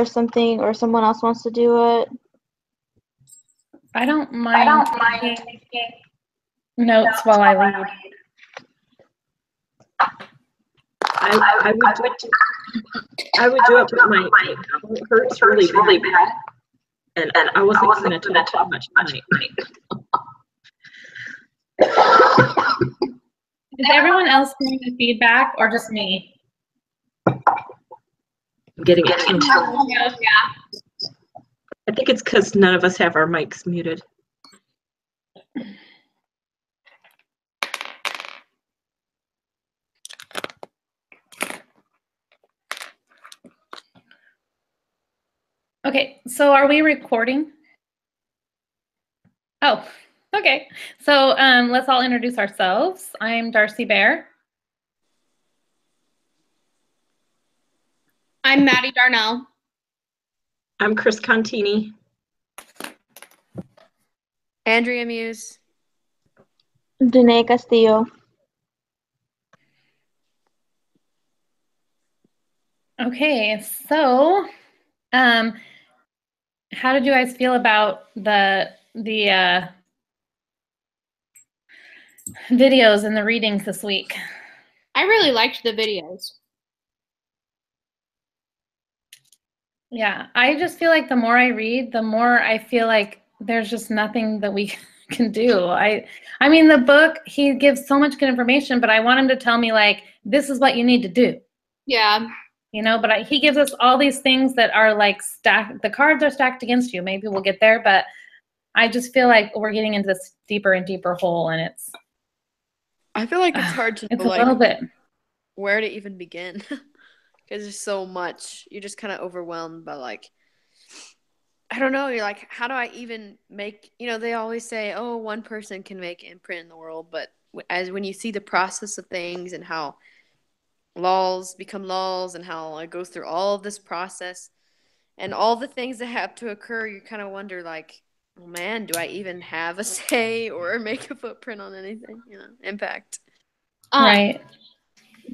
there's something or someone else wants to do it. I don't mind taking notes while I read. I would do it, but my throat hurts really bad, and I wasn't going to talk too much tonight. Is everyone else getting the feedback or just me? I'm getting it too. Yeah. I think it's because none of us have our mics muted. Okay, so are we recording? Oh, okay. So let's all introduce ourselves. I'm Darcy Bear. I'm Maddie Darnell. I'm Chris Contini. Andrea Muse. Danae Castillo. Okay, so how did you guys feel about the videos and the readings this week? I really liked the videos. Yeah, I just feel like the more I read, the more I feel like there's just nothing that we can do. I mean, the book, he gives so much good information, but I want him to tell me, like, this is what you need to do. Yeah. You know, but he gives us all these things that are like stacked. The cards are stacked against you. Maybe we'll get there, but I just feel like we're getting into this deeper and deeper hole, and it's. I feel like it's hard to know, it's a little bit where to even begin, because there's so much. You're just kind of overwhelmed by, like, I don't know. You're like, how do I even make? You know, they always say, "Oh, one person can make an imprint in the world," but when you see the process of things and how laws become laws and how it goes through all of this process and all the things that have to occur, you kind of wonder, like, oh man, do I even have a say or make a footprint on anything, impact? right.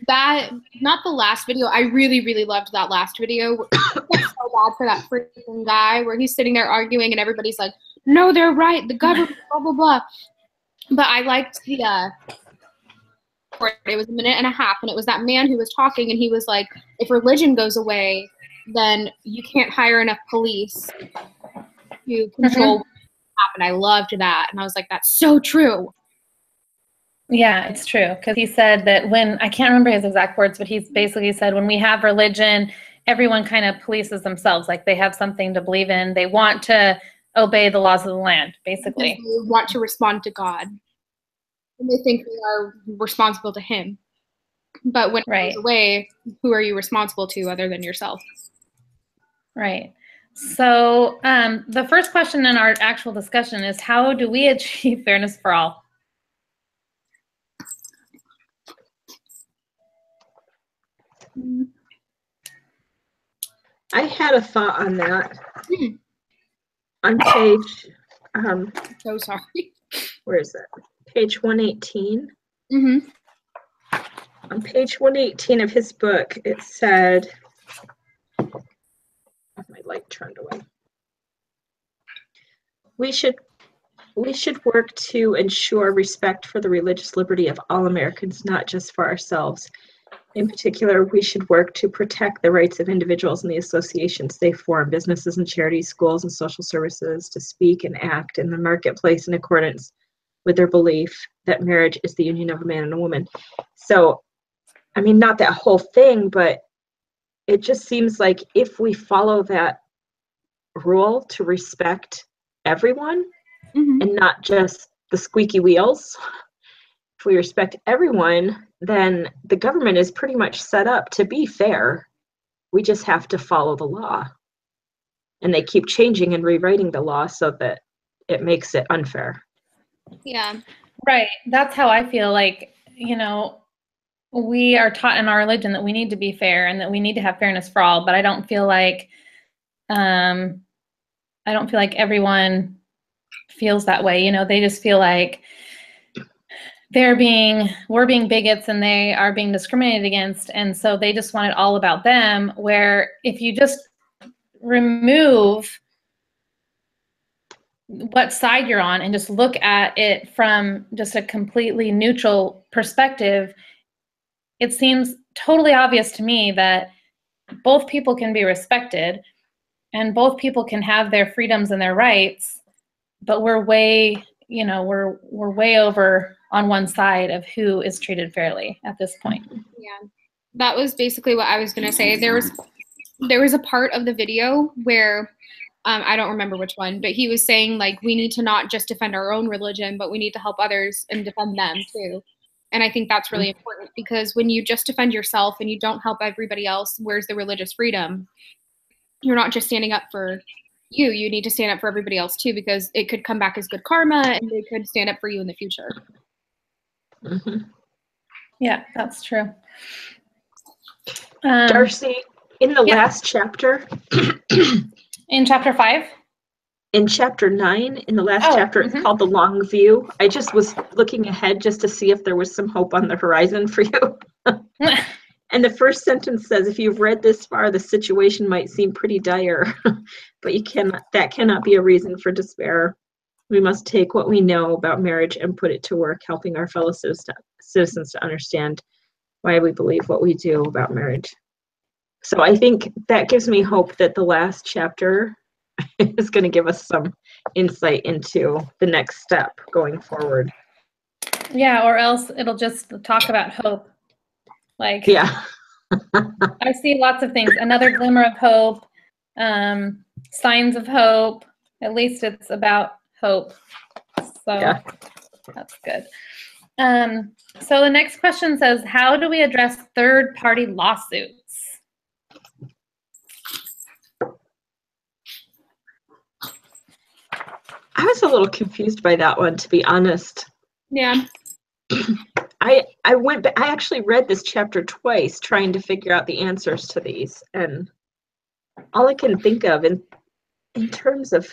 That, not the last video. I really, really loved that last video. I felt so bad for that freaking guy where he's sitting there arguing and everybody's like, no, they're right, the government, blah, blah, blah. But I liked the, it was a minute and a half, and it was that man who was talking, and he was like, if religion goes away, then you can't hire enough police to control what happened. I loved that, and I was like, that's so true. Yeah, it's true, because he said that when, I can't remember his exact words, but he's basically said when we have religion, everyone kind of polices themselves, like they have something to believe in. They want to obey the laws of the land, basically. Because they want to respond to God. And they think they are responsible to him. But when it goes away, who are you responsible to other than yourself? Right. So the first question in our actual discussion is, how do we achieve fairness for all? I had a thought on that. On page, so sorry. Where is it? Page 118. On page 118 of his book, it said, my light turned away. We should work to ensure respect for the religious liberty of all Americans, not just for ourselves. In particular, we should work to protect the rights of individuals and the associations they form, businesses and charities, schools and social services, to speak and act in the marketplace in accordance with their belief that marriage is the union of a man and a woman. So, I mean, not that whole thing, but it just seems like if we follow that rule to respect everyone and not just the squeaky wheels, if we respect everyone, then the government is pretty much set up to be fair. We just have to follow the law. And they keep changing and rewriting the law so that it makes it unfair. Yeah. Right. That's how I feel. Like, we are taught in our religion that we need to be fair and that we need to have fairness for all, but I don't feel like everyone feels that way. They just feel like we're being bigots and they are being discriminated against, and so they just want it all about them, where if you just remove what side you're on and just look at it from just a completely neutral perspective, it seems totally obvious to me that both people can be respected and both people can have their freedoms and their rights, but we're way, we're way over on one side of who is treated fairly at this point. Yeah, that was basically what I was going to say. There was a part of the video where I don't remember which one, but he was saying like we need to not just defend our own religion, but we need to help others and defend them too. And I think that's really important, because when you just defend yourself and you don't help everybody else, where's the religious freedom? You're not just standing up for you. You need to stand up for everybody else too, because it could come back as good karma and they could stand up for you in the future. Mm-hmm. Yeah, that's true. Darcy, in the last chapter, in chapter 5? In chapter 9, in the last chapter, it's called The Long View. I just was looking ahead just to see if there was some hope on the horizon for you. And the first sentence says, if you've read this far, the situation might seem pretty dire, but that cannot be a reason for despair. We must take what we know about marriage and put it to work, helping our fellow citizens to understand why we believe what we do about marriage. So I think that gives me hope that the last chapter is going to give us some insight into the next step going forward. Yeah, or else it'll just talk about hope. Like, yeah. I see lots of things. Another glimmer of hope, signs of hope. At least it's about hope. So yeah. That's good. So the next question says, how do we address third-party lawsuits? I was a little confused by that one, to be honest. Yeah. I actually read this chapter twice trying to figure out the answers to these, and all I can think of in terms of,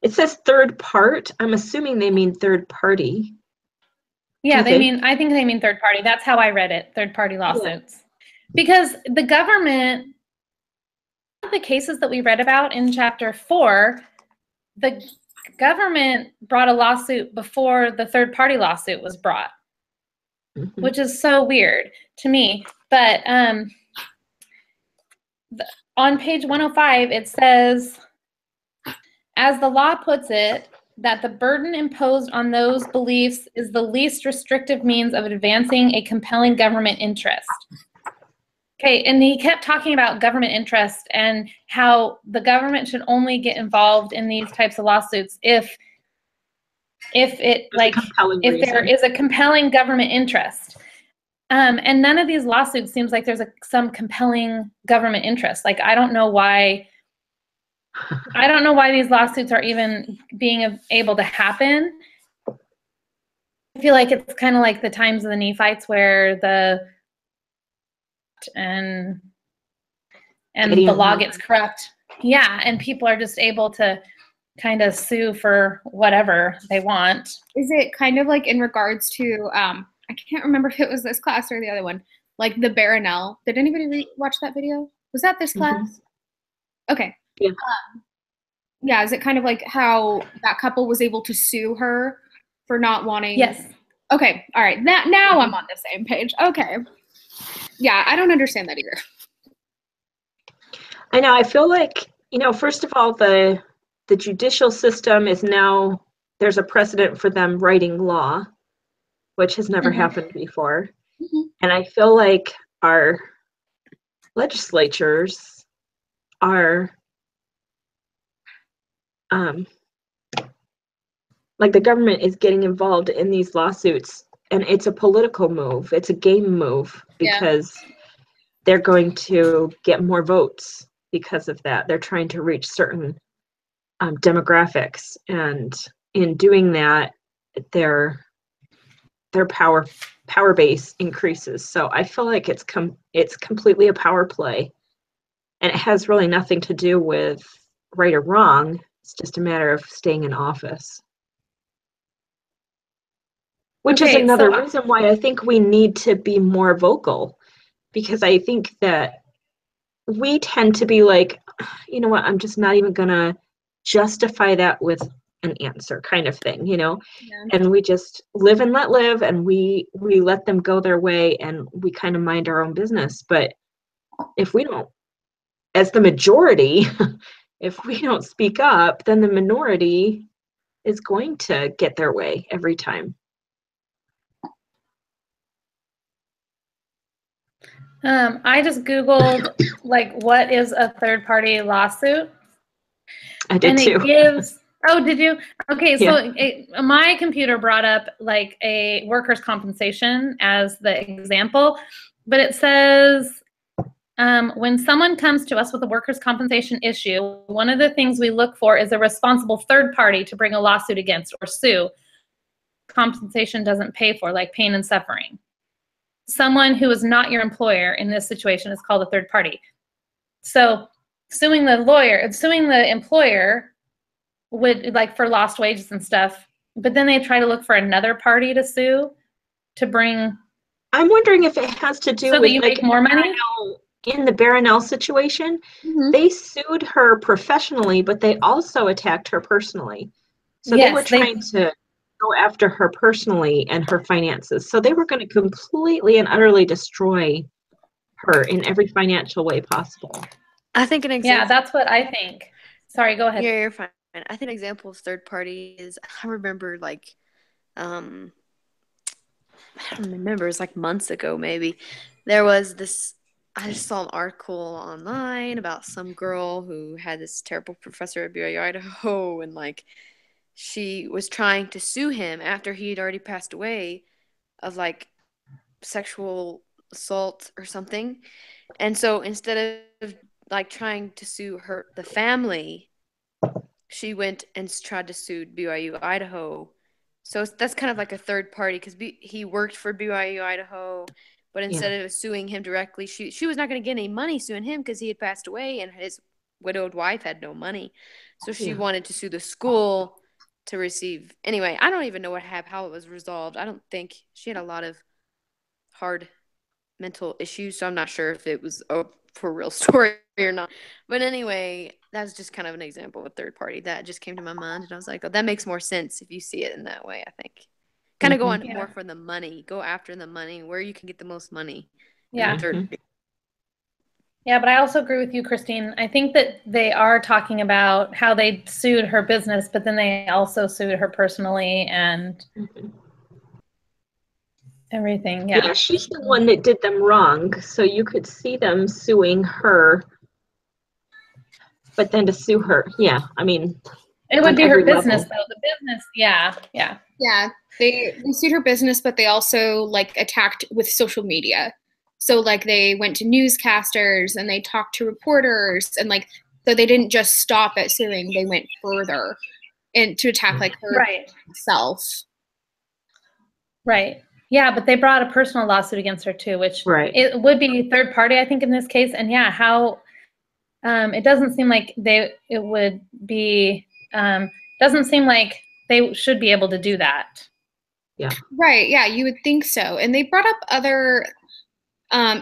it says third part. I'm assuming they mean third party. Yeah, I think they mean third party. That's how I read it, third party lawsuits. Yeah. Because the government, the cases that we read about in chapter 4, the government brought a lawsuit before the third party lawsuit was brought, which is so weird to me. But on page 105, it says, as the law puts it, that the burden imposed on those beliefs is the least restrictive means of advancing a compelling government interest. Okay, and he kept talking about government interest and how the government should only get involved in these types of lawsuits if there is a compelling government interest. And none of these lawsuits seems like there's some compelling government interest. Like, I don't know why these lawsuits are even being able to happen. I feel like it's kind of like the times of the Nephites where the law gets corrupt. Yeah, and people are just able to kind of sue for whatever they want. Is it kind of like in regards to, I can't remember if it was this class or the other one, like the Baronel. Did anybody watch that video? Was that this class? Okay. Yeah. Yeah, is it kind of like how that couple was able to sue her for not wanting? Yes. Okay, all right. Now I'm on the same page. Okay. Yeah, I don't understand that either. I know. I feel like, first of all, the judicial system is now, there's a precedent for them writing law, which has never happened before. And I feel like our legislatures are, like the government is getting involved in these lawsuits, and it's a political move. It's a game move because they're going to get more votes because of that. They're trying to reach certain demographics, and in doing that, their power base increases. So I feel like it's completely a power play, and it has really nothing to do with right or wrong. It's just a matter of staying in office. Which is another reason why I think we need to be more vocal, because I think that we tend to be like, you know what, I'm just not even gonna justify that with an answer kind of thing, you know? Yeah. And we just live and let live, and we let them go their way, and we kind of mind our own business. But if we don't, as the majority, if we don't speak up, then the minority is going to get their way every time. I just Googled, like, what is a third-party lawsuit? I did And too. it gives, oh, did you? Okay, so Yeah. my computer brought up like a workers' compensation as the example, but it says when someone comes to us with a workers' compensation issue, one of the things we look for is a responsible third party to bring a lawsuit against or sue. Compensation doesn't pay for, like pain and suffering. Someone who is not your employer in this situation is called a third party. So suing the employer would, like, for lost wages and stuff, but then they try to look for another party to sue to bring. I'm wondering if it has to do so with that you like make more money. in the Baronell situation, Mhm. they sued her professionally, but they also attacked her personally. So they were Yes, trying to go after her personally and her finances. So they were going to completely and utterly destroy her in every financial way possible. I think an Yeah, example. that's what I think. Sorry, go ahead. Yeah, you're fine. I think an example of third party is, I remember like, I don't remember, it was like months ago maybe. There was this, I just saw an article online about some girl who had this terrible professor at BYU Idaho, and like she was trying to sue him after he had already passed away of like sexual assault or something. And so instead of like trying to sue the family, she went and tried to sue BYU Idaho. So that's kind of like a third party, because he worked for BYU Idaho, but instead of suing him directly, she was not going to get any money suing him because he had passed away and his widowed wife had no money. So she wanted to sue the school to receive. Anyway, I don't even know how it was resolved. I don't think she had a lot of hard mental issues, so I'm not sure if it was a for real story or not. But anyway, that's just kind of an example of a third party that just came to my mind, and I was like, oh, that makes more sense if you see it in that way. I think kind of going more for the money, go after the money, where you can get the most money. Yeah. Third. Yeah, but I also agree with you, Christine. I think that they are talking about how they sued her business, but then they also sued her personally and everything. Yeah. Yeah, she's the one that did them wrong. So you could see them suing her, but then to sue her, yeah, I mean, It would on be her every business, level. though. The business, yeah. Yeah, they sued her business, but they also like attacked with social media. So like they went to newscasters and they talked to reporters, and like so they didn't just stop at suing; they went further and to attack like her Right. self. Right. Yeah, but they brought a personal lawsuit against her too, which it would be third party, I think, in this case. And yeah, how it doesn't seem like it would be doesn't seem like they should be able to do that. Yeah. Right. Yeah, you would think so. And they brought up other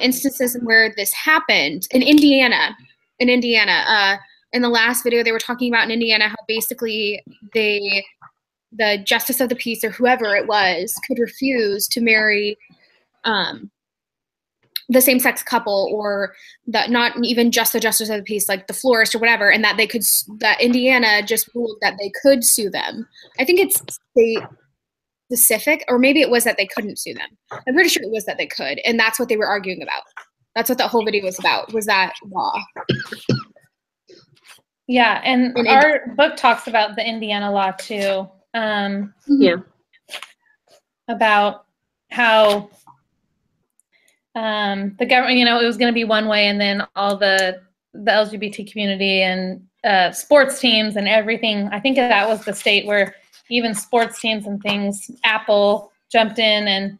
instances where this happened in Indiana. In the last video, they were talking about in Indiana how basically the justice of the peace or whoever it was could refuse to marry the same-sex couple, or that not even just the justice of the peace, like the florist or whatever, and that that Indiana just ruled that they could sue them. I think it's state specific, or maybe it was that they couldn't sue them. I'm pretty sure it was that they could, and that's what they were arguing about. That's what that whole video was about, was that law. Yeah, and our book talks about the Indiana law too. About how the government, it was going to be one way, and then all the LGBT community and sports teams and everything. I think that was the state where even sports teams and things, Apple jumped in and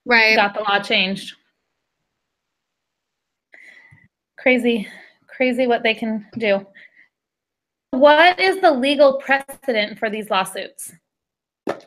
got the law changed. Crazy what they can do. What is the legal precedent for these lawsuits? I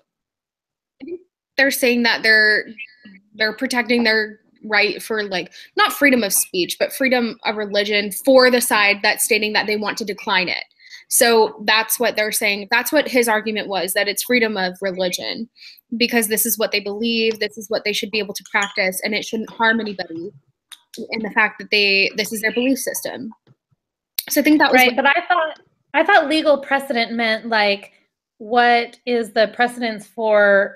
think they're saying that they're protecting their right for like not freedom of speech, but freedom of religion for the side that's stating that they want to decline it. So that's what they're saying. That's what his argument was, that it's freedom of religion because this is what they believe, this is what they should be able to practice, and it shouldn't harm anybody in the fact that this is their belief system. So I think that was right. But I thought legal precedent meant like what is the precedence for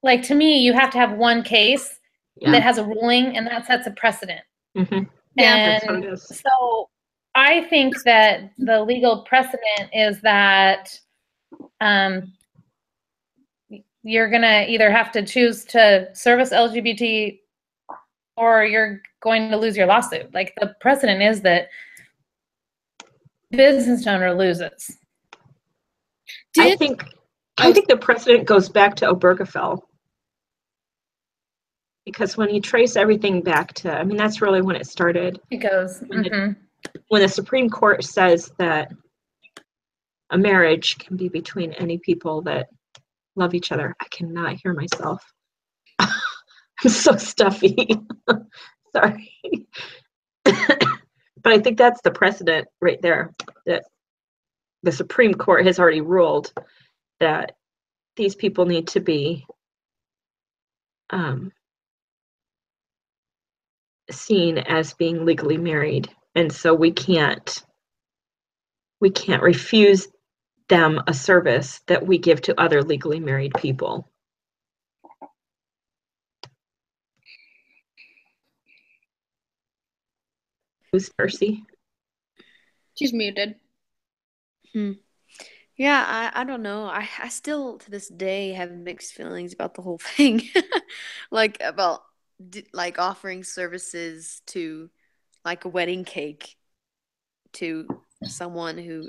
like to me you have to have one case that has a ruling and that sets a precedent. Mm-hmm. Yeah, and that's what it is. So I think that the legal precedent is that you're gonna either have to choose to service LGBT or you're going to lose your lawsuit. Like the precedent is that business owner loses. I think the precedent goes back to Obergefell. Because when you trace everything back to, I mean, that's really when it started. It goes. When the Supreme Court says that a marriage can be between any people that love each other. I cannot hear myself. I'm so stuffy. Sorry. But I think that's the precedent right there, that the Supreme Court has already ruled that these people need to be seen as being legally married, and so we can't refuse them a service that we give to other legally married people. Who's Darcy? She's muted. Yeah, I don't know. I still to this day have mixed feelings about the whole thing. Like about like offering services to like a wedding cake to someone who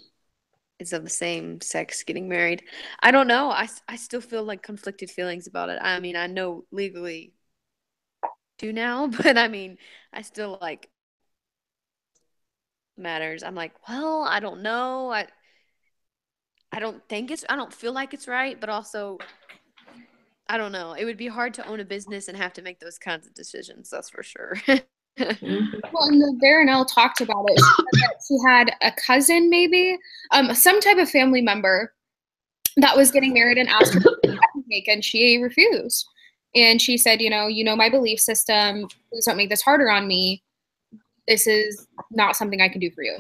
is of the same sex getting married. I don't know. I still feel like conflicted feelings about it. I mean, I know legally do now, but I mean, I still like matters. I'm like, well, I don't know. I don't feel like it's right, but also I don't know. It would be hard to own a business and have to make those kinds of decisions. That's for sure. Well, and the Baronelle talked about it. She said that she had a cousin, maybe, some type of family member that was getting married and asked her for a wedding cake, and she refused. And she said, you know my belief system. Please don't make this harder on me. This is not something I can do for you.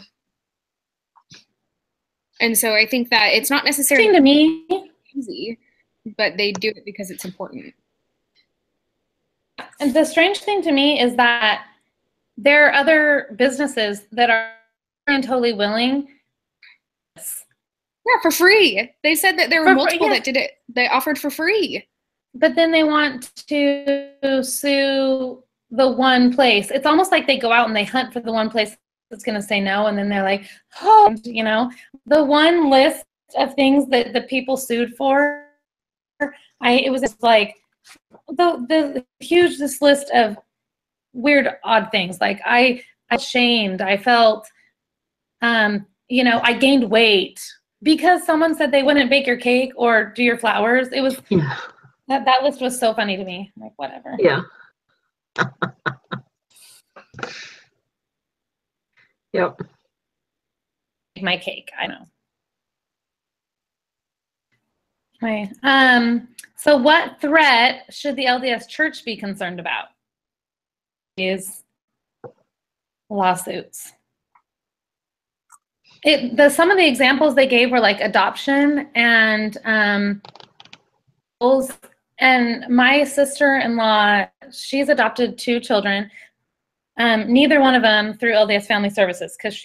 And so I think that it's not necessarily to me easy, but they do it because it's important. And the strange thing to me is that there are other businesses that are totally willing. Yeah, for free. They said that there were multiple that did it. They offered for free. But then they want to sue the one place. It's almost like they go out and they hunt for the one place that's going to say no, and then they're like, oh, the one list of things that the people sued for. It was just like the huge this list of weird, odd things. Like I ashamed. I felt, I gained weight because someone said they wouldn't bake your cake or do your flowers. It was that list was so funny to me. Like whatever. Yeah. Yep. My cake. I know. Okay. So what threat should the LDS Church be concerned about? Is lawsuits. Some of the examples they gave were like adoption and my sister-in-law, she's adopted 2 children. Neither one of them through LDS Family Services because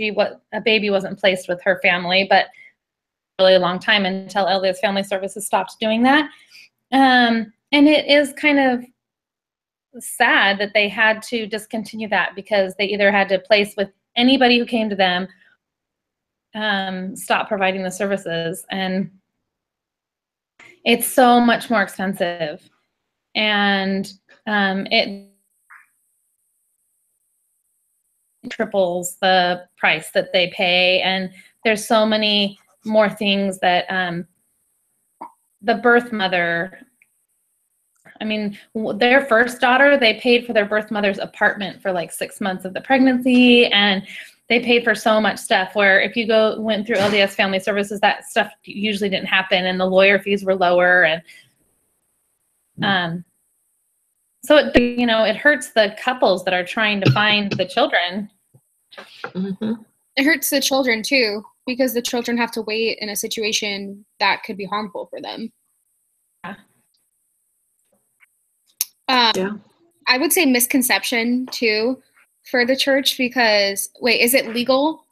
a baby wasn't placed with her family, but really a long time until LDS Family Services stopped doing that. And it is kind of sad that they had to discontinue that because they either had to place with anybody who came to them, stop providing the services, and it's so much more expensive, and it triples the price that they pay, and there's so many more things that the birth mother I mean, their first daughter, they paid for their birth mother's apartment for like 6 months of the pregnancy, and they paid for so much stuff where if you went through LDS Family Services, that stuff usually didn't happen, and the lawyer fees were lower. And so it hurts the couples that are trying to find the children. Mm-hmm. It hurts the children too, because the children have to wait in a situation that could be harmful for them. Yeah. I would say misconception too for the church, because is it legal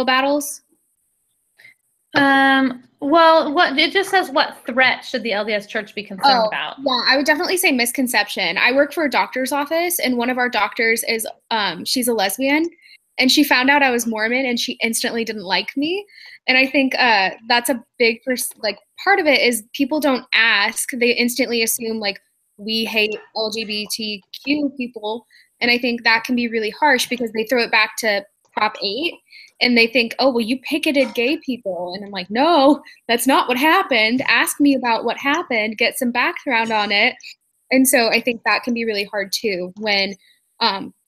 battles? Well, what it just says, what threat should the LDS Church be concerned about? Yeah, I would definitely say misconception. I work for a doctor's office, and one of our doctors is she's a lesbian, and she found out I was Mormon, and she instantly didn't like me. And I think that's a big part of it is people don't ask; they instantly assume like we hate LGBTQ people, and I think that can be really harsh because they throw it back to Prop 8. And they think, oh, well, you picketed gay people. And I'm like, no, that's not what happened. Ask me about what happened, get some background on it. And so I think that can be really hard too when,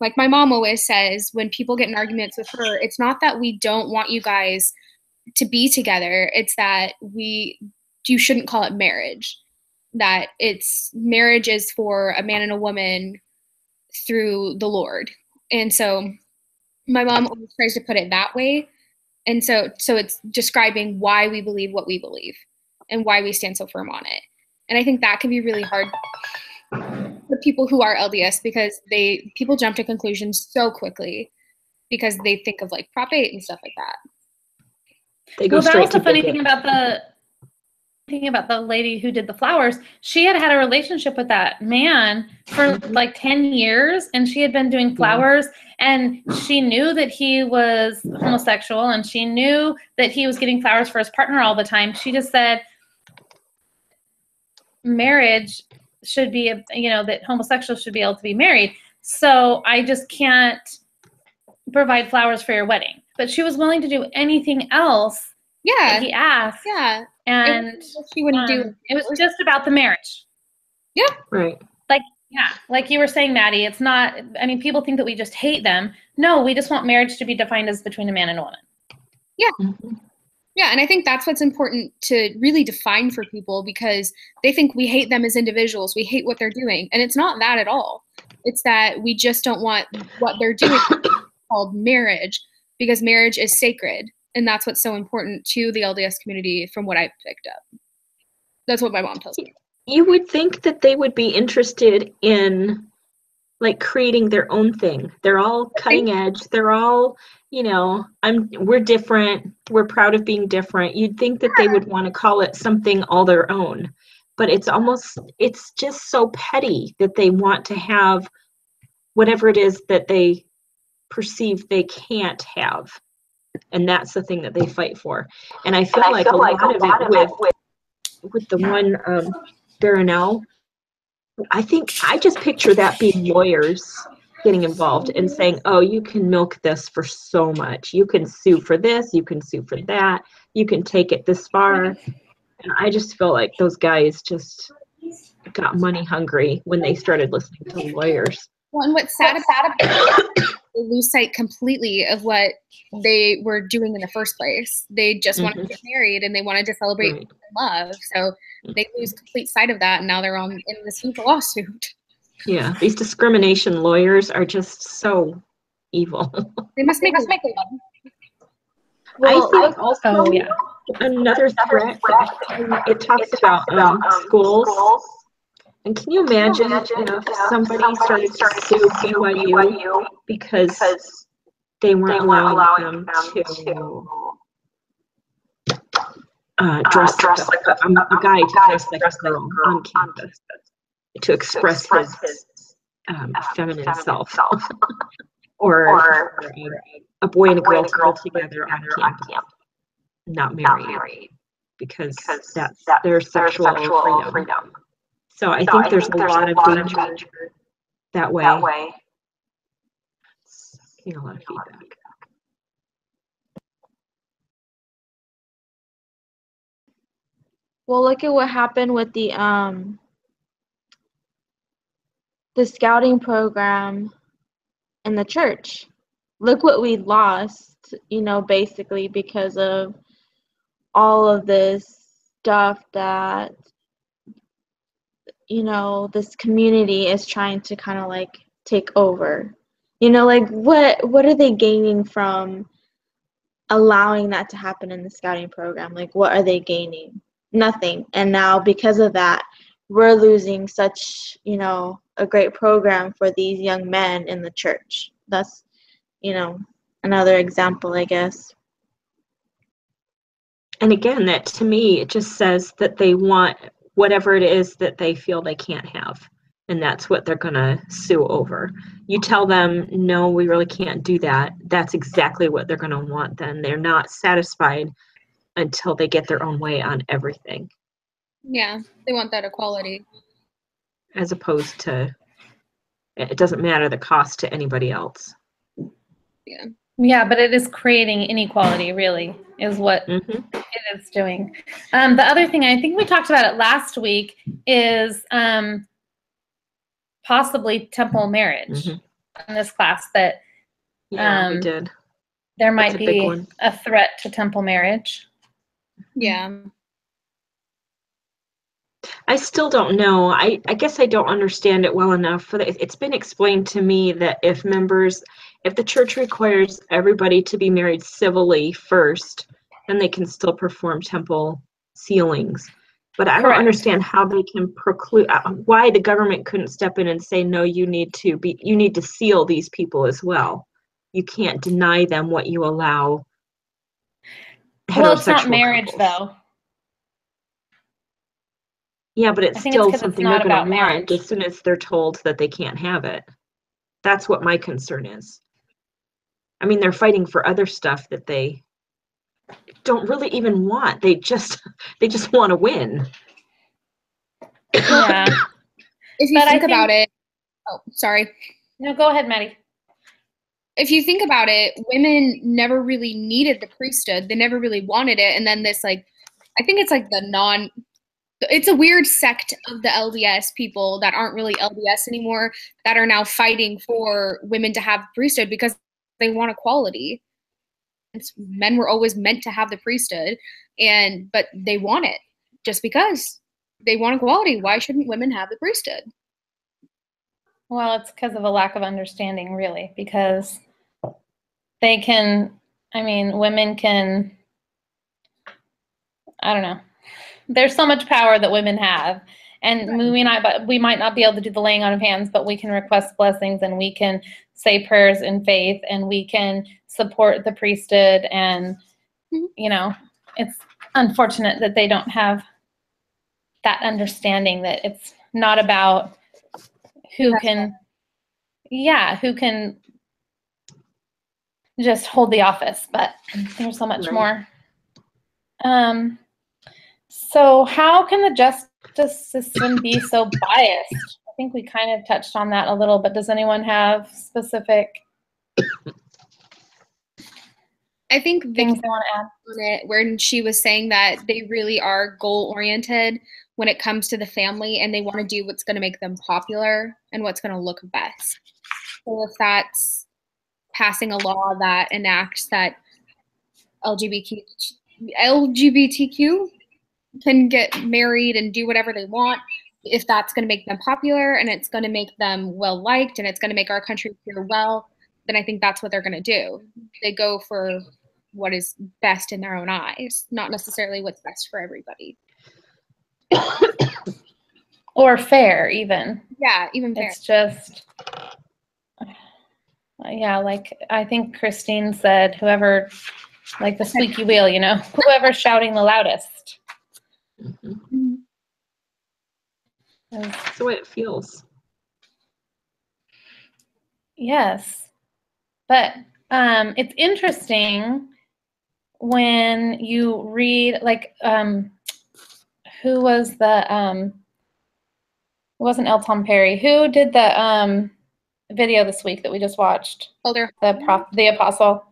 like my mom always says, when people get in arguments with her, it's not that we don't want you guys to be together. It's that you shouldn't call it marriage. That marriage is for a man and a woman through the Lord. And so my mom always tries to put it that way. And so it's describing why we believe what we believe and why we stand so firm on it. And I think that can be really hard for people who are LDS because people jump to conclusions so quickly because they think of like Prop 8 and stuff like that. They go straight to the funny thing about the lady who did the flowers. She had a relationship with that man for like 10 years, and she had been doing flowers, and she knew that he was homosexual, and she knew that he was getting flowers for his partner all the time. She just said marriage should be, that homosexuals should be able to be married. So I just can't provide flowers for your wedding. But she was willing to do anything else that he asked. Yeah. And she wouldn't do it. It was just about the marriage. Yeah. Right. Like you were saying, Maddie, it's not, I mean, people think that we just hate them. No, we just want marriage to be defined as between a man and a woman. Yeah. Mm-hmm. Yeah, and I think that's what's important to really define for people because they think we hate them as individuals. We hate what they're doing. And it's not that at all. It's that we just don't want what they're doing called marriage because marriage is sacred. And that's what's so important to the LDS community from what I've picked up. That's what my mom tells me. You would think that they would be interested in like creating their own thing. They're all cutting edge. They're all, we're different. We're proud of being different. You'd think that they would want to call it something all their own, but it's just so petty that they want to have whatever it is that they perceive they can't have. And that's the thing that they fight for. And I feel like a lot of it with the one Baronel, I think I just picture that being lawyers getting involved and saying, oh, you can milk this for so much. You can sue for this. You can sue for that. You can take it this far. And I just feel like those guys just got money hungry when they started listening to lawyers. Well, and what's sad about it, they lose sight completely of what they were doing in the first place. They just wanted to get married and they wanted to celebrate love. So they lose complete sight of that, and now they're in this huge lawsuit. Yeah, these discrimination lawyers are just so evil. They must make a I think also another threat, it talks about schools. And can you imagine if somebody started to sue BYU because they weren't allowing them to dress like a guy to dress like a girl on campus to express his feminine self, or a boy and a girl to go together on campus, not married, because that's their sexual freedom. So I think there's a lot of danger that way. Getting a lot of feedback. Well, look at what happened with the the scouting program in the church. Look what we lost, basically because of all of this stuff that, this community is trying to kind of like take over. Like what are they gaining from allowing that to happen in the scouting program? Like, what are they gaining? Nothing. And now because of that, we're losing such, a great program for these young men in the church. That's, another example, I guess. And again, that to me, it just says that they want whatever it is that they feel they can't have. And that's what they're going to sue over. You tell them, no, we really can't do that. That's exactly what they're going to want then. They're not satisfied until they get their own way on everything. Yeah, they want that equality. As opposed to, it doesn't matter the cost to anybody else. Yeah. Yeah, but it is creating inequality, really, is what Mm-hmm. it is doing. The other thing, I think we talked about it last week, is possibly temple marriage in this class, that Yeah, we did. there That's might a big be one. a threat to temple marriage. Yeah. I still don't know. I guess I don't understand it well enough. It's been explained to me that if the church requires everybody to be married civilly first, then they can still perform temple sealings. But I don't Correct. understand how they can preclude, why the government couldn't step in and say, no, you need to seal these people as well. You can't deny them what you allow heterosexual Well, it's not marriage, couples. though. Yeah, but it's I think it's still 'cause it's something not they're going about to want marriage. as soon as they're told that they can't have it. That's what my concern is. I mean, they're fighting for other stuff that they don't really even want. They just want to win. Yeah. If you But I think about think- it, oh, sorry. No, go ahead, Maddie. If you think about it, women never really needed the priesthood. They never really wanted it. And then this, like, I think it's like it's a weird sect of the LDS people that aren't really LDS anymore that are now fighting for women to have priesthood because they want equality. Men were always meant to have the priesthood, but they want it just because they want equality. Why shouldn't women have the priesthood? Well, it's because of a lack of understanding, really, because women can, I don't know. There's so much power that women have, and we might not be able to do the laying on of hands, but we can request blessings, and we can say prayers in faith, and we can support the priesthood, and it's unfortunate that they don't have that understanding that it's not about who can just hold the office, but there's so much more. So how can the justice system be so biased? I think we kind of touched on that a little, but does anyone have specific I think things they want to add? On it when she was saying that they really are goal oriented when it comes to the family, and they want to do what's going to make them popular and what's going to look best. So if that's passing a law that enacts that LGBTQ can get married and do whatever they want, if that's going to make them popular and it's going to make them well liked and it's going to make our country appear well, then I think that's what they're going to do. They go for what is best in their own eyes, not necessarily what's best for everybody. Or fair, even. Yeah, even fair. It's just, like I think Christine said, whoever, like the squeaky wheel, whoever's shouting the loudest. Mm-hmm. That's the way it feels. Yes. But it's interesting when you read, like, who was it wasn't L. Tom Perry. Who did the video this week that we just watched? The apostle.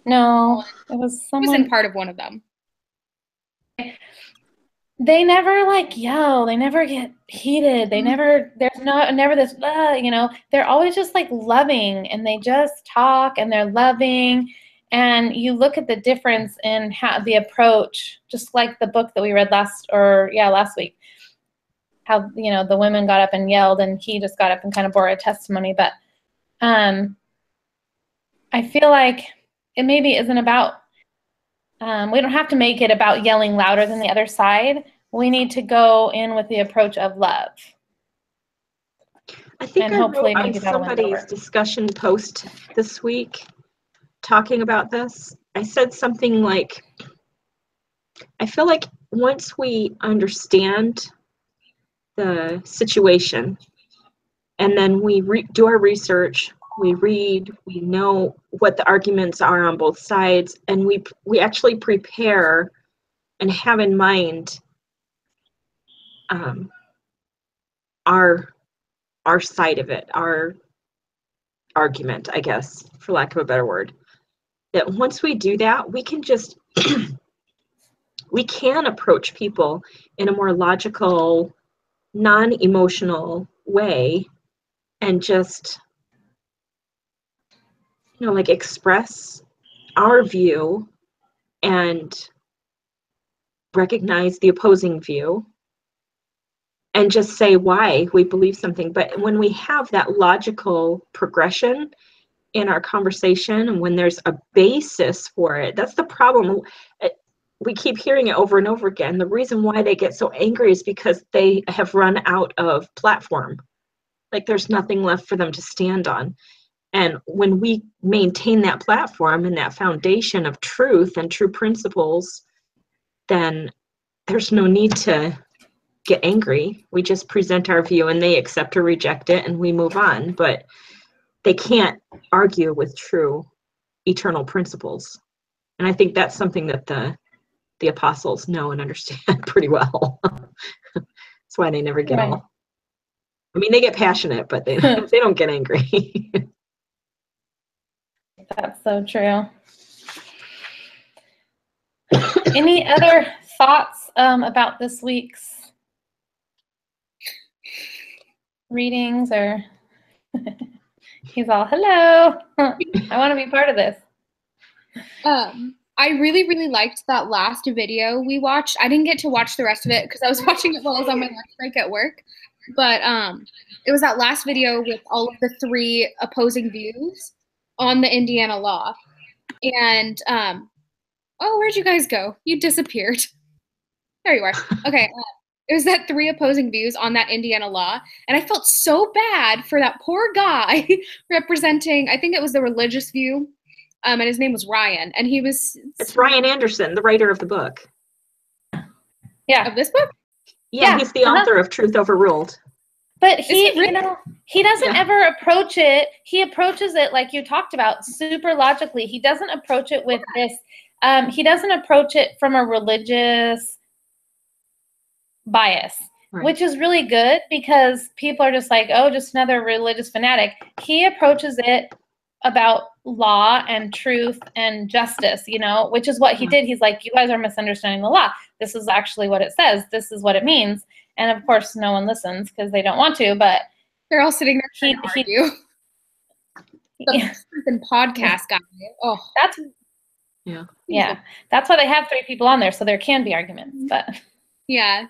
No, it was someone. He was in part of one of them. they never like yell, they never get heated, they never, there's never this, you know, they're always just like loving, and they just talk and they're loving. And you look at the difference in how the approach, just like the book that we read last week, how, you know, the women got up and yelled and he just got up and kind of bore a testimony. But I feel like it maybe isn't about, we don't have to make it about yelling louder than the other side. We need to go in with the approach of love. I think And I hopefully wrote on maybe that'll win somebody's over. discussion post this week talking about this. I said something like, I feel like once we understand the situation and then we do our research, we read, we know what the arguments are on both sides, and we actually prepare and have in mind our side of it, our argument, I guess, for lack of a better word. That once we do that, we can just we can approach people in a more logical, non-emotional way and just, you know, like express our view and recognize the opposing view and just say why we believe something. But when we have that logical progression in our conversation and when there's a basis for it, that's the problem. We keep hearing it over and over again. The reason why they get so angry is because they have run out of platform. Like there's nothing left for them to stand on. And when we maintain that platform and that foundation of truth and true principles, then there's no need to get angry. We just present our view and they accept or reject it and we move on. But they can't argue with true eternal principles. And I think that's something that the apostles know and understand pretty well. That's why they never get Right. all. I mean, they get passionate, but they don't get angry. That's so true. Any other thoughts about this week's readings? Or he's all, hello, I want to be part of this. I really, really liked that last video we watched. I didn't get to watch the rest of it because I was watching it while I was on my lunch break at work. But it was that last video with all of the 3 opposing views on the Indiana law. And, oh, where'd you guys go? You disappeared. There you are. Okay. It was that 3 opposing views on that Indiana law. And I felt so bad for that poor guy representing, I think it was the religious view. And his name was Ryan. And he was... It's Ryan Anderson, the writer of the book. Yeah. Of this book? Yeah, he's the author of Truth Overruled. But he, really? you know, he doesn't ever approach it. He approaches it like you talked about, super logically. He doesn't approach it with this. He doesn't approach it from a religious bias, Right. which is really good because people are just like, oh, just another religious fanatic. He approaches it about law and truth and justice, you know, which is what he did. He's like, you guys are misunderstanding the law. This is actually what it says. This is what it means. And of course, no one listens because they don't want to, but they're all sitting there trying to argue. The podcast guy. Oh, that's that's why they have 3 people on there, so there can be arguments. But yeah,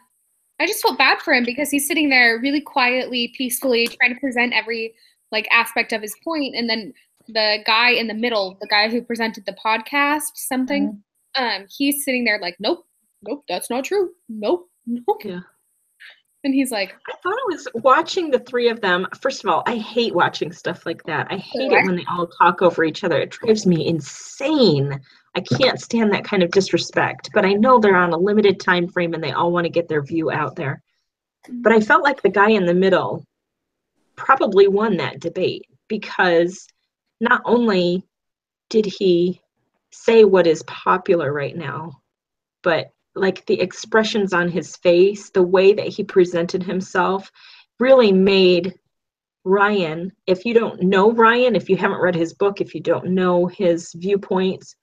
I just felt bad for him because he's sitting there really quietly, peacefully, trying to present every like aspect of his point, and then the guy in the middle, the guy who presented the podcast, he's sitting there like, nope, that's not true. Nope. Yeah. And he's like, I thought I was watching the 3 of them. First of all, I hate watching stuff like that. I hate it when they all talk over each other. It drives me insane. I can't stand that kind of disrespect. But I know they're on a limited time frame and they all want to get their view out there. But I felt like the guy in the middle probably won that debate because not only did he say what is popular right now, but like the expressions on his face, the way that he presented himself really made Ryan, if you don't know Ryan, if you haven't read his book, if you don't know his viewpoints,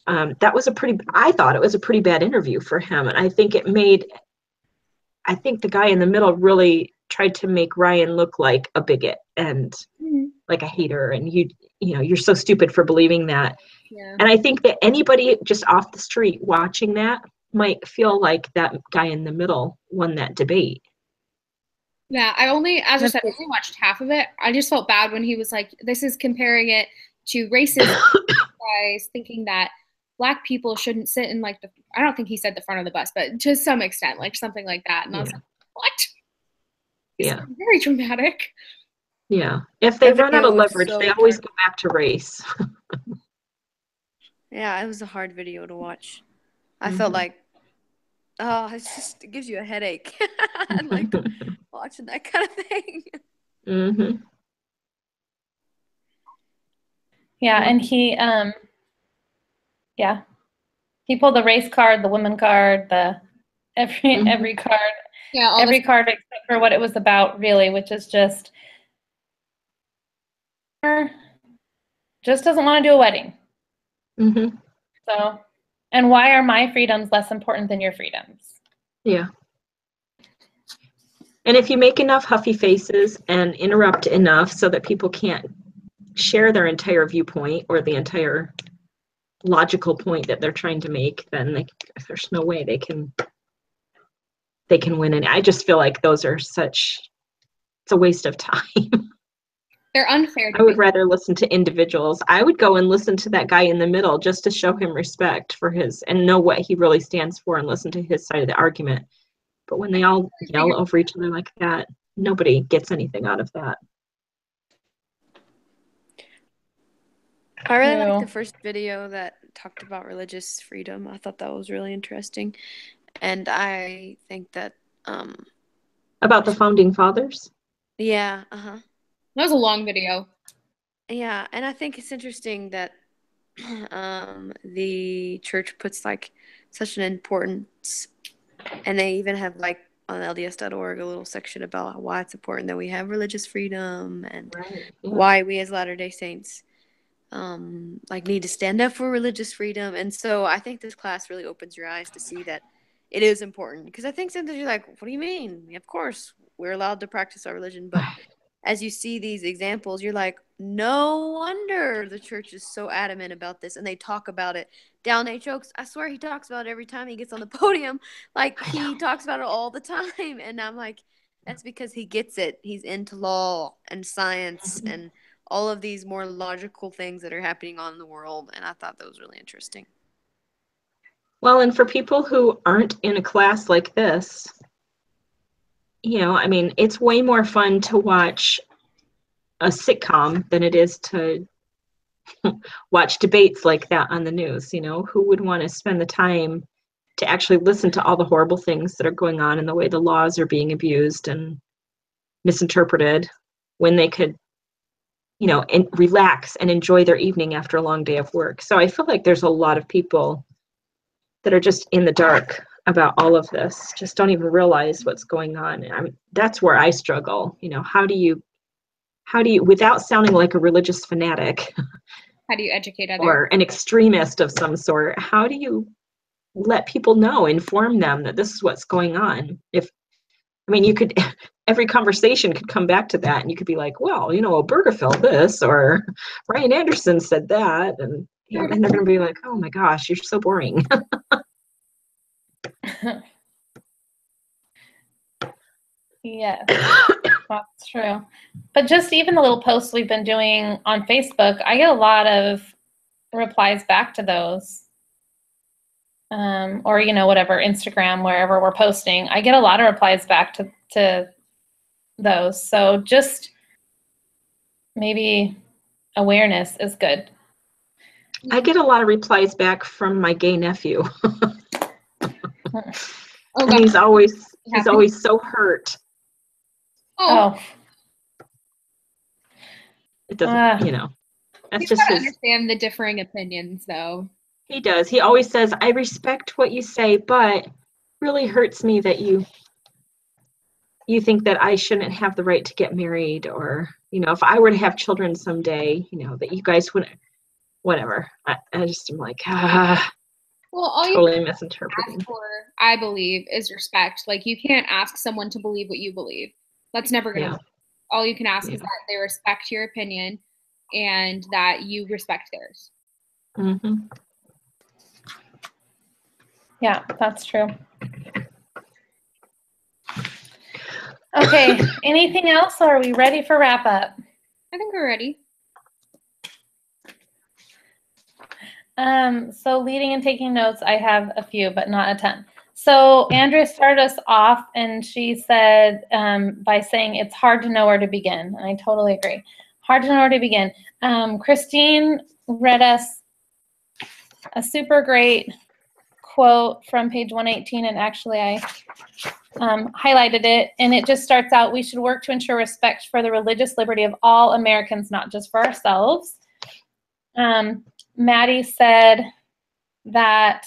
I thought it was a pretty bad interview for him. And I think it made I think the guy in the middle really tried to make Ryan look like a bigot and like a hater, and you're so stupid for believing that. Yeah. And I think that anybody just off the street watching that might feel like that guy in the middle won that debate. Yeah, as I said, I only watched half of it. I just felt bad when he was like, this is comparing it to racism, guys thinking that Black people shouldn't sit in like I don't think he said the front of the bus, but to some extent, like something like that. And I was like, what? Yeah. Very dramatic. Yeah. If they run out of leverage, they always go back to race. Yeah, it was a hard video to watch. I felt like, it gives you a headache. I like watching that kind of thing. Mm-hmm. Yeah, and he pulled the race card, the woman card, every card. Yeah, every card except for what it was about, really, which is just doesn't want to do a wedding. Mm-hmm. So, and why are my freedoms less important than your freedoms? Yeah. And if you make enough huffy faces and interrupt enough so that people can't share their entire viewpoint or the entire logical point that they're trying to make, then there's no way they can win. And I just feel like those are it's a waste of time. They're unfair. I would rather listen to individuals. I would go and listen to that guy in the middle just to show him respect for and know what he really stands for and listen to his side of the argument. But when they all yell over each other like that, nobody gets anything out of that. I really liked the first video that talked about religious freedom. I thought that was really interesting. And I think that about the founding fathers? Yeah, That was a long video. Yeah, and I think it's interesting that the church puts like such an importance, and they even have like on LDS.org a little section about why it's important that we have religious freedom and why we as Latter-day Saints like need to stand up for religious freedom. And so I think this class really opens your eyes to see that it is important, because I think sometimes you're like, what do you mean? Of course we're allowed to practice our religion, but as you see these examples, you're like, no wonder the church is so adamant about this, and they talk about it. Down H. Oaks, I swear he talks about it every time he gets on the podium. Like, he talks about it all the time, and I'm like, that's because he gets it. He's into law and science and all of these more logical things that are happening on in the world, and I thought that was really interesting. Well, and for people who aren't in a class like this, I mean, it's way more fun to watch a sitcom than it is to watch debates like that on the news. Who would want to spend the time to actually listen to all the horrible things that are going on and the way the laws are being abused and misinterpreted, when they could, and relax and enjoy their evening after a long day of work. So I feel like there's a lot of people that are just in the dark about all of this, just don't even realize what's going on. I mean, that's where I struggle. How do you, without sounding like a religious fanatic, how do you educate others or an extremist of some sort? How do you let people know, inform them that this is what's going on? You could, every conversation could come back to that, and you could be like, well, Obergefell this, or Ryan Anderson said that, and and they're going to be like, oh my gosh, you're so boring. Yeah, that's true. But just even the little posts we've been doing on Facebook, I get a lot of replies back to those. Or, whatever, Instagram, wherever we're posting, I get a lot of replies back to those. So just maybe awareness is good. I get a lot of replies back from my gay nephew. And he's always so hurt. Oh. It doesn't, that's just his. Understand the differing opinions, though. He does. He always says, I respect what you say, but really hurts me that you think that I shouldn't have the right to get married, or, if I were to have children someday, that you guys wouldn't, whatever. I just am like, Well, all you totally can misinterpreting. ask for, I believe, is respect. Like, you can't ask someone to believe what you believe. That's never going to Yeah. work. All you can ask is Yeah. that they respect your opinion and that you respect theirs. Mm-hmm. Yeah, that's true. Okay, anything else, or are we ready for wrap up? I think we're ready. So leading and taking notes, I have a few, but not a ton. So Andrea started us off, and she said by saying it's hard to know where to begin, and I totally agree. Hard to know where to begin. Christine read us a super great quote from page 118, and actually I highlighted it, and it just starts out, we should work to ensure respect for the religious liberty of all Americans, not just for ourselves. Maddie said that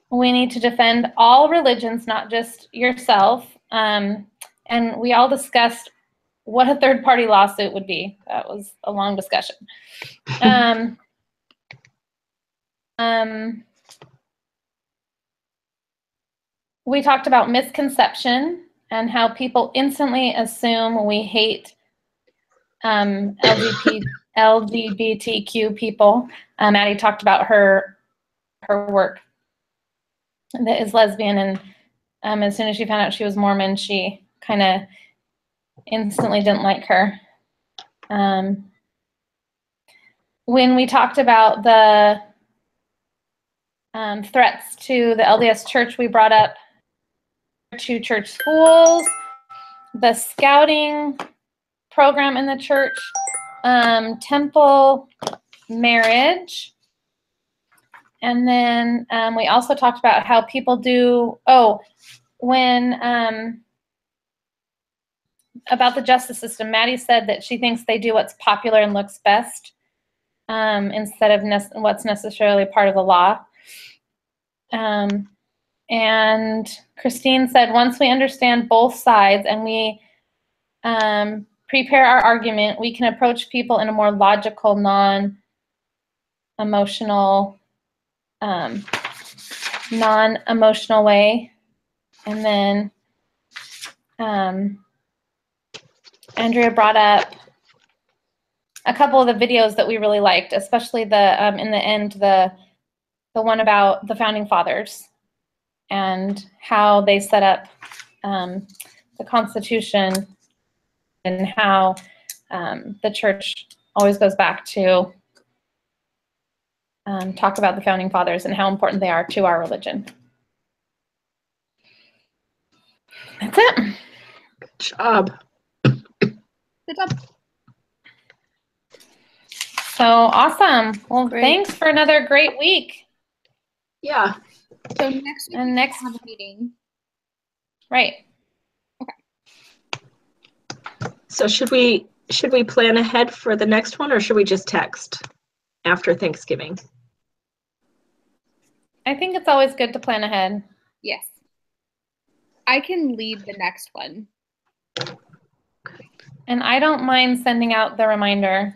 we need to defend all religions, not just yourself. And we all discussed what a third-party lawsuit would be. That was a long discussion. We talked about misconception and how people instantly assume we hate LGBTQ people. Addie talked about her work that is lesbian, and as soon as she found out she was Mormon, she kind of instantly didn't like her. When we talked about the threats to the LDS Church, we brought up to church schools, the scouting program in the church, temple marriage, and then we also talked about how people do, when about the justice system, Maddie said that she thinks they do what's popular and looks best instead of what's necessarily part of the law. And Christine said, once we understand both sides and we prepare our argument, we can approach people in a more logical, non-emotional way. And then Andrea brought up a couple of the videos that we really liked, especially the in the end, the one about the founding fathers and how they set up the Constitution, and how the church always goes back to talk about the founding fathers and how important they are to our religion. That's it. Good job. Good job. So awesome. Well, Great. Thanks for another great week. Yeah. So next week, And we next- have a meeting. Right. So should we plan ahead for the next one, or should we just text after Thanksgiving? I think it's always good to plan ahead. Yes. I can lead the next one. And I don't mind sending out the reminder.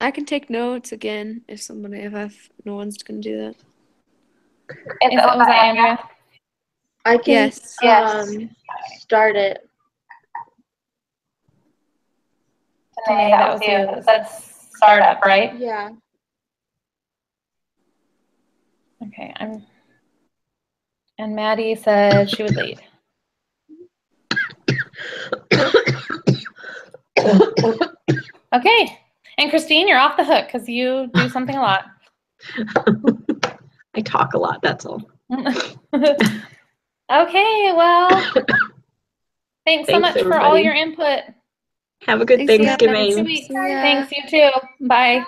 I can take notes again if no one's gonna do that. Was that Andrea? I can Yes. start it. Renee, that was you. It said startup, right? Yeah. Okay. And Maddie said she would lead. Okay. And Christine, you're off the hook because you do something a lot. I talk a lot, that's all. Okay, well, thanks so much for all everybody. your input. Have a good Thanks, guys. Thanksgiving. See ya. Thanks, you too. Bye.